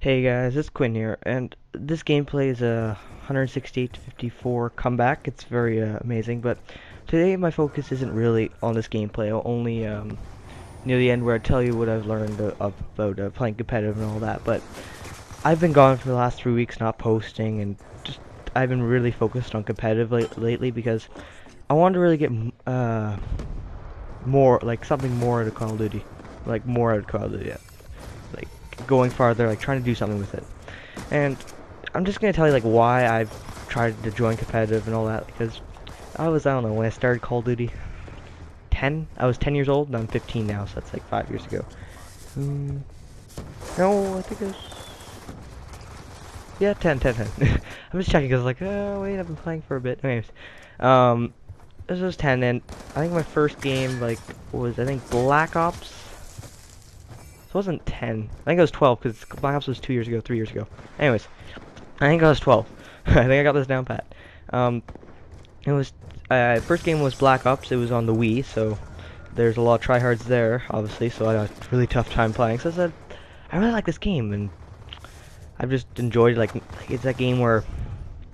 Hey guys, it's Quinn here, and this gameplay is a 168 to 54 comeback. It's very amazing, but today my focus isn't really on this gameplay. I'll only near the end where I tell you what I've learned about playing competitive and all that. But I've been gone for the last 3 weeks, not posting, and just I've been really focused on competitive lately because I wanted to really get more, like something more out of Call of Duty, like more out of Call of Duty, like going farther, like trying to do something with it. And I'm just gonna tell you like why I've tried to join competitive and all that because I don't know, when I started Call of Duty 10, I was 10 years old and I'm 15 now, so that's like 5 years ago. Hmm, no, I think it was, yeah, 10. I'm just checking because like, oh wait, I've been playing for a bit. Anyways, um, this was 10 and I think my first game like was I think Black Ops. It wasn't 10. I think it was 12 because Black Ops was 2 years ago, 3 years ago. Anyways, I think I was 12. I think I got this down pat. Um, it was first game was Black Ops. It was on the Wii, so there's a lot of tryhards there, obviously. So I had a really tough time playing. So I said, I really like this game, and I've just enjoyed it. Like it's that game where,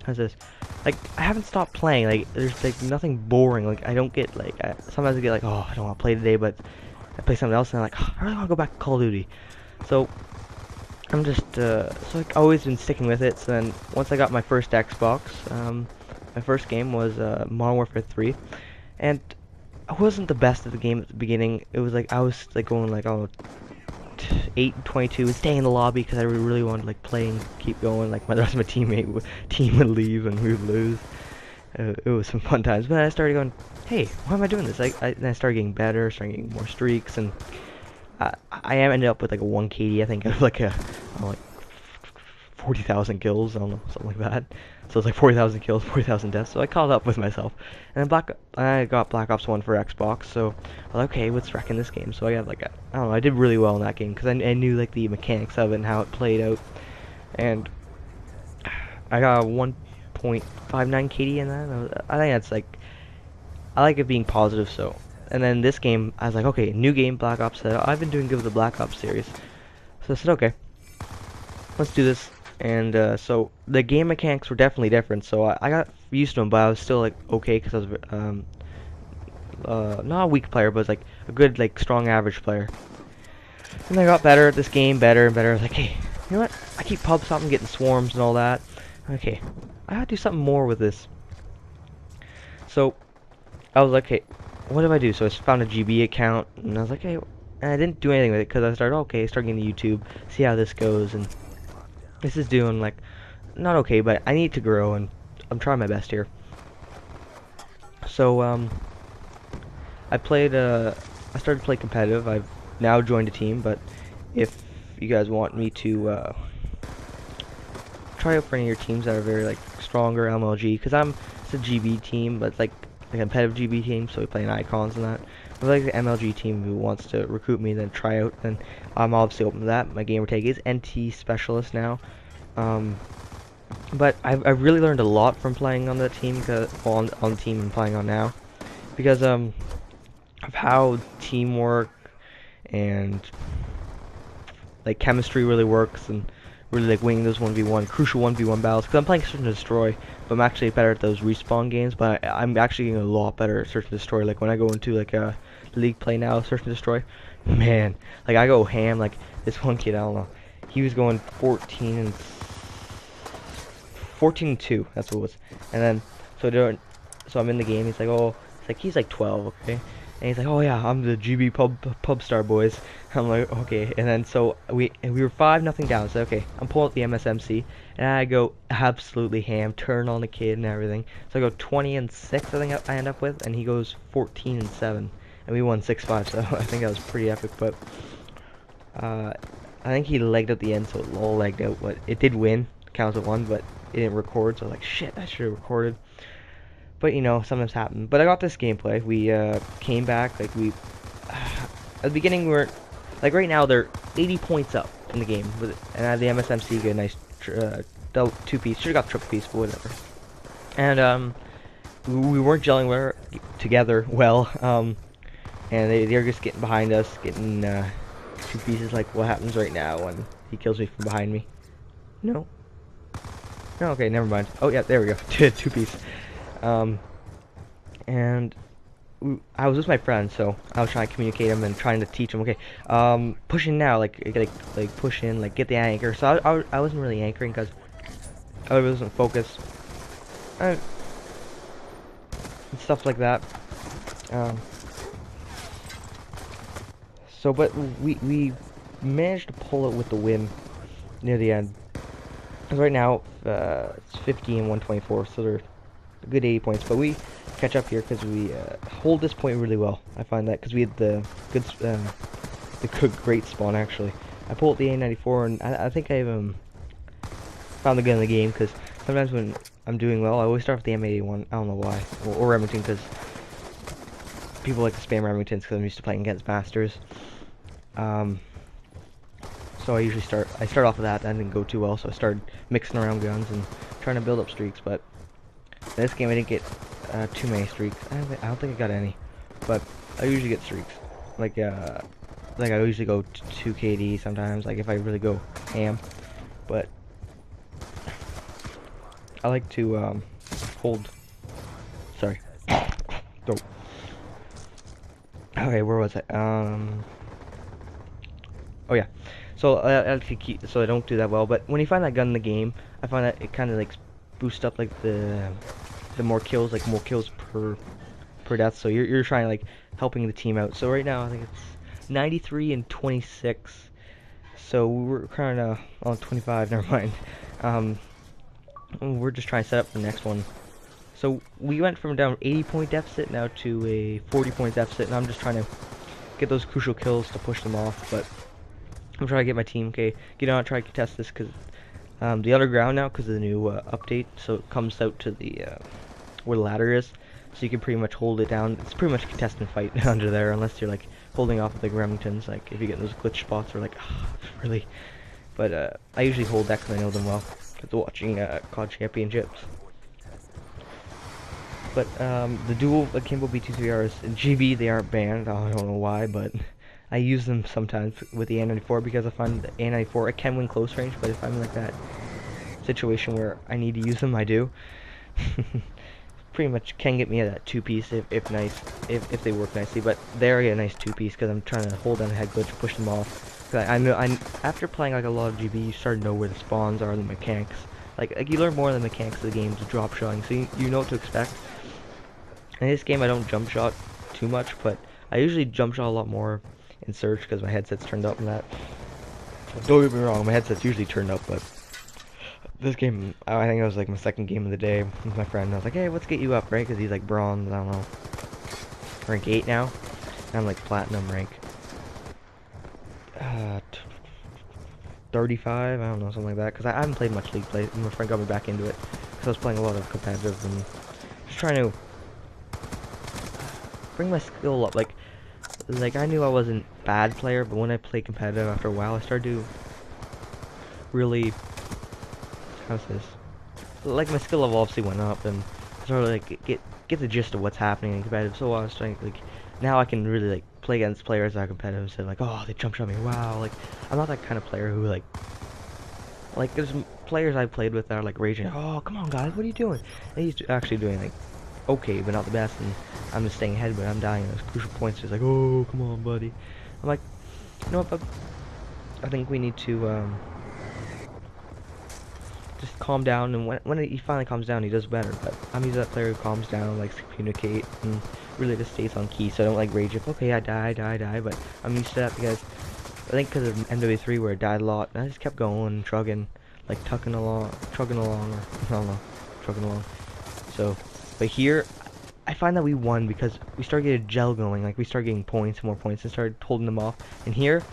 how's this? Like I haven't stopped playing. Like there's like nothing boring. Like I don't get like sometimes I get like, oh, I don't want to play today, but I play something else, and I'm like, oh, I really want to go back to Call of Duty. So I'm just so like always been sticking with it. So then once I got my first Xbox, my first game was Modern Warfare 3, and I wasn't the best at the game at the beginning. It was like I was like going like oh 8-22 and staying in the lobby because I really wanted to like play and keep going. Like my the rest of my team would leave and we would lose. It was some fun times, but I started going, hey, why am I doing this? Then I started getting better, started getting more streaks, and I ended up with like a 1 KD, I think, out of like like 40,000 kills, I don't know, something like that. So it's like 40,000 kills, 40,000 deaths. So I caught up with myself, and then I got Black Ops 1 for Xbox. So I was like, okay, what's wrecking this game? So I got like I don't know, I did really well in that game because I knew like the mechanics of it and how it played out, and I got a 1.59 KD in that. I think that's like I like it being positive. So. And then this game, I was like, okay, new game, Black Ops. I've been doing good with the Black Ops series. So I said, okay, let's do this. And so the game mechanics were definitely different. So I got used to them, but I was still like okay because I was not a weak player, but was like a good like strong average player. And I got better at this game, better and better. I was like, hey, you know what? I keep pub stopping, getting swarms and all that. Okay, I gotta do something more with this. So I was like, hey, what do I do? So I found a GB account, and I was like, hey, and I didn't do anything with it because I started, okay, starting getting YouTube, see how this goes, and this is doing like not okay, but I need to grow, and I'm trying my best here. So I started to play competitive. I've now joined a team, but if you guys want me to try out for any of your teams that are very like stronger MLG, because it's a GB team, but it's like a competitive GB team, so we play in icons and that. If like the MLG team who wants to recruit me, then try out, then I'm obviously open to that. My gamer tag is NT Specialist now. But I've really learned a lot from playing on the team, on the team I'm playing on now, because of how teamwork and like chemistry really works, and really like winning those 1v1 crucial 1v1 battles. Because I'm playing Search and Destroy, but I'm actually better at those respawn games. But I'm actually getting a lot better at Search and Destroy. Like when I go into like a league play now, Search and Destroy, man, like I go ham. Like this one kid, I don't know, he was going 14 and 2. That's what it was. And then so I'm in the game. He's like, oh, he's like 12, okay. And he's like, oh yeah, I'm the GB pub star boys. I'm like, okay. And then so we were 5-0 down. So okay, I'm pulling out the MSMC, and I go absolutely ham, turn on the kid and everything. So I go 20 and 6, I think I end up with, and he goes 14 and 7, and we won 6-5. So I think that was pretty epic. But I think he legged at the end, so it all legged out. But it did win, counts at 1, but it didn't record. So I was like, shit, I should have recorded. But you know, sometimes happen. But I got this gameplay. We came back. Like we at the beginning, we were like right now they're 80 points up in the game, and I had the MSMC get a nice 2-piece. Should have got triple piece, but whatever. And we weren't gelling together well. And they're just getting behind us, getting 2 pieces. Like what happens right now when he kills me from behind me. No. No, okay, never mind. Oh yeah, there we go. Two piece. And I was with my friend, so I was trying to communicate him and trying to teach him. Okay, push in now, like push in, like get the anchor. So I wasn't really anchoring because I wasn't focused. And stuff like that. So, but we managed to pull it with the win near the end. 'Cause right now it's 50 and 124, so they're a good 80 points. But we catch up here because we hold this point really well. I find that because we had the great spawn actually. I pulled the A94 and I think I found the gun in the game because sometimes when I'm doing well, I always start with the M81. I don't know why, or Remington because people like to spam Remingtons because I'm used to playing against masters. So I start off with that. That didn't go too well, so I started mixing around guns and trying to build up streaks. But in this game, I didn't get too many streaks. I don't think I got any, but I usually get streaks. Like I usually go 2 KD sometimes. Like if I really go ham, but I like to hold. Sorry. Go. Okay, where was I? Oh yeah. So I like to keep, so I don't do that well. But when you find that gun in the game, I find that it kind of like boosts up like the more kills, like more kills per death. So you're trying like helping the team out. So right now I think it's 93 and 26. So we're kind of on 25. Never mind. We're just trying to set up the next one. So we went from down 80-point deficit now to a 40-point deficit, and I'm just trying to get those crucial kills to push them off. But I'm trying to get my team, okay, get out and try to contest this, because the underground now, because of the new update, so it comes out to the, where the ladder is, so you can pretty much hold it down. It's pretty much a contestant fight under there, unless you're, like, holding off with the Remingtons, like, if you get those glitch spots, or like, really, but, I usually hold that because I know them well, because watching, COD Championships. But, the dual Akimbo B23Rs in GB, they aren't banned, I don't know why, but I use them sometimes with the A94 because I find the A94, I can win close range, but if I'm in like that situation where I need to use them, I do. Pretty much can get me at that 2-piece if they work nicely, but they're a nice 2-piece because I'm trying to hold down the head glitch and push them off. Cause I know after playing like a lot of GB, you start to know where the spawns are, the mechanics. Like you learn more of the mechanics of the game to drop shotting, so you know what to expect. In this game, I don't jump shot too much, but I usually jump shot a lot more in search because my headset's turned up and that. Don't get me wrong, my headset's usually turned up, but this game, I think it was like my second game of the day with my friend. I was like, hey, let's get you up, right? Because he's like bronze, I don't know, rank 8 now. And I'm like platinum rank 35, I don't know, something like that. Because I haven't played much League play. My friend got me back into it because I was playing a lot of competitive and just trying to bring my skill up. Like I knew I wasn't a bad player, but when I played competitive after a while, I started to really, how's this? Like my skill level obviously went up, and I started like get the gist of what's happening in competitive. So I was trying like now I can really like play against players that are competitive and say like, oh, they jump shot me, wow. Like I'm not that kind of player who like there's players I played with that are like raging, oh come on guys, what are you doing? And he's actually doing like okay, but not the best, and I'm just staying ahead, but I'm dying at those crucial points. Just like, oh, come on, buddy. I'm like, you know what, bub? I think we need to just calm down, and when he finally calms down, he does better. But I'm usually that player who calms down, likes to communicate, and really just stays on key, so I don't like rage if, okay, I die, but I'm used to that because, I think because of MW3 where I died a lot, and I just kept going, trugging, like trugging along, or, I don't know, trugging along, so. But here, I find that we won because we started getting a gel going, like we started getting points, more points, and started holding them off. And here,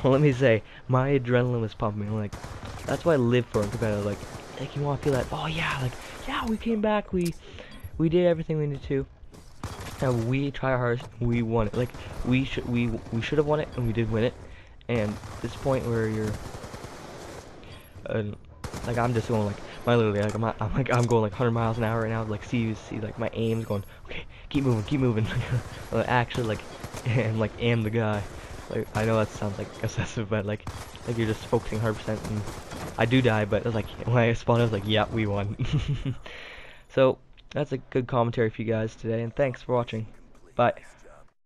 let me say, my adrenaline was pumping. Like, that's what I live for in competitive. Like you want to feel that, oh yeah, like, yeah, we came back, we did everything we needed to. And we try our hardest, we won it. Like, we should have won it, and we did win it. And this point where you're, like, I'm just going like, literally, like, I'm going like 100 miles an hour right now. Like, see, like my aim's going, okay, keep moving. Actually, like, and like, am the guy. Like, I know that sounds like excessive, but like you're just focusing 100%. And I do die, but it was like when I spawned, I was like, yeah, we won. So that's a good commentary for you guys today, and thanks for watching. Bye.